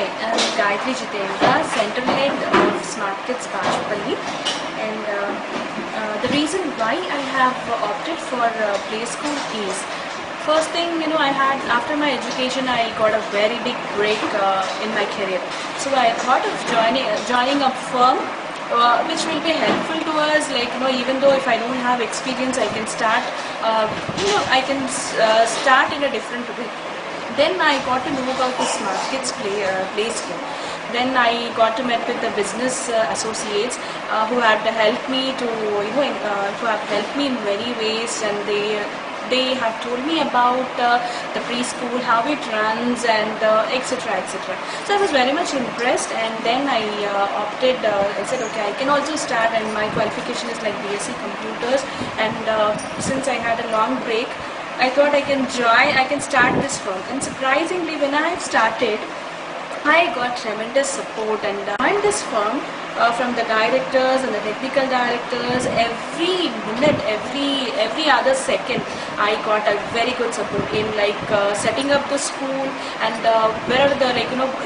Hi, I'm Gayatri Jitendra, Center Head of Smart Kids Bachapalli, and the reason why I have opted for play school is, first thing, I had, after my education, I got a very big break in my career. So I thought of joining a firm which will be helpful to us, like, even though if I don't have experience, I can start, start in a different way. Then I got to know about the Smart Kids play school. Then I got to meet with the business associates who had helped me to, who have helped me in many ways, and they have told me about the preschool, how it runs, and etc. etc. So I was very much impressed, and then I opted. I said, okay, I can also start, and my qualification is like BSc Computers, and since I had a long break, I thought I can start this firm. And surprisingly, when I started, I got tremendous support, and joined this firm from the directors and the technical directors. Every minute, every other second, I got a very good support in setting up the school, and wherever the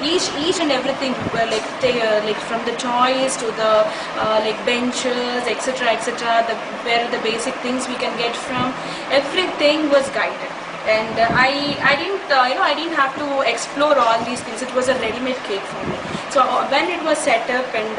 each and everything, like from the toys to the benches, etc. etc. Where the basic things we can get from, everything was guided. And I didn't have to explore all these things. It was a ready-made cake for me. So when it was set up, and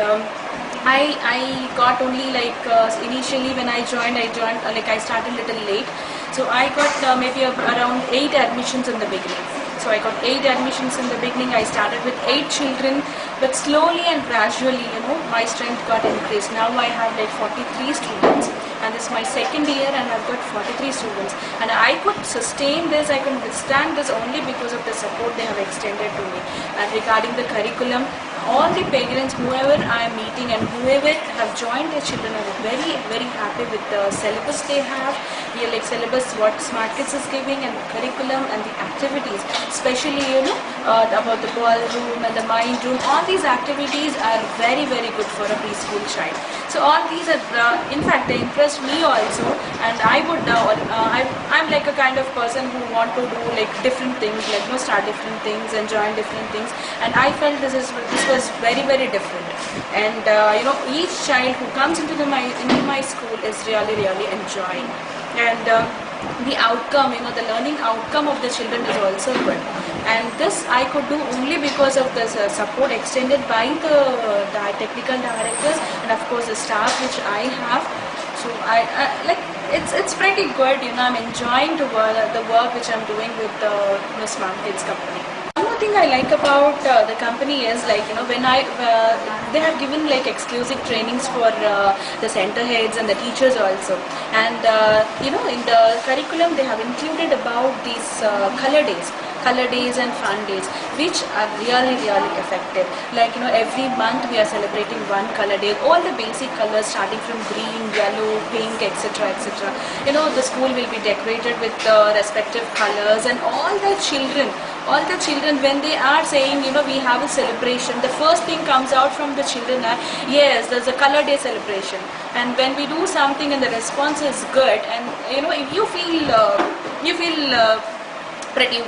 I got only initially when I joined I started a little late. So I got maybe around 8 admissions in the beginning. So I got 8 admissions in the beginning. I started with 8 children, but slowly and gradually, my strength got increased. Now I have like 43 students, and this is my second year, and I've got 43 students. And I could sustain this, I could withstand this only because of the support they have extended to me. And regarding the curriculum, all the parents, whoever I am meeting and whoever have joined their children, are very, very happy with the syllabus they have. The syllabus what Smart Kids is giving, and the curriculum and the activities, especially about the ballroom and the mind room. All these activities are very, very good for a preschool child. So all these are, in fact, they interest me also, and I would I'm like a kind of person who want to do different things, start different things and join different things. And I felt this was very, very different. And each child who comes into my school is really, really enjoying. And the outcome, the learning outcome of the children is also good. And this I could do only because of the support extended by the technical directors, and of course the staff which I have. So it's pretty good. I'm enjoying the work which I'm doing with the Smart Kids company. One more thing I like about the company is when they have given exclusive trainings for the center heads and the teachers also. And in the curriculum they have included about these color days and fun days, which are really, really effective. Every month we are celebrating one color day. All the basic colors starting from green, yellow, pink, etc. etc. The school will be decorated with the respective colors, and all the children when they are saying we have a celebration, the first thing comes out from the children are, yes, there's a color day celebration. And when we do something and the response is good, and if you feel pretty,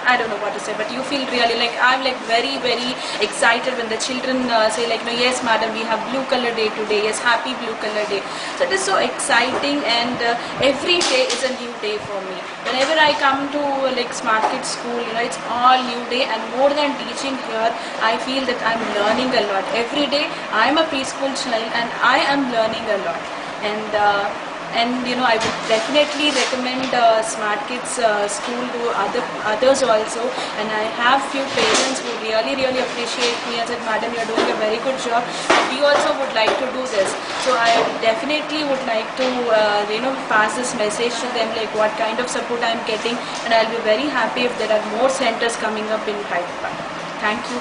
I don't know what to say, but you feel really I'm very, very excited when the children say yes madam, we have blue color day today, yes, happy blue color day. So it is so exciting, and every day is a new day for me. Whenever I come to Smart Kids school, it's all new day. And more than teaching here, I feel that I'm learning a lot. Every day I'm a preschool child, and I am learning a lot. And I would definitely recommend Smart Kids school to others also. And I have few parents who really, really appreciate me and said, madam, you're doing a very good job, and we also would like to do this. So I definitely would like to pass this message to them, what kind of support I'm getting, and I'll be very happy if there are more centers coming up in Hyderabad. Thank you.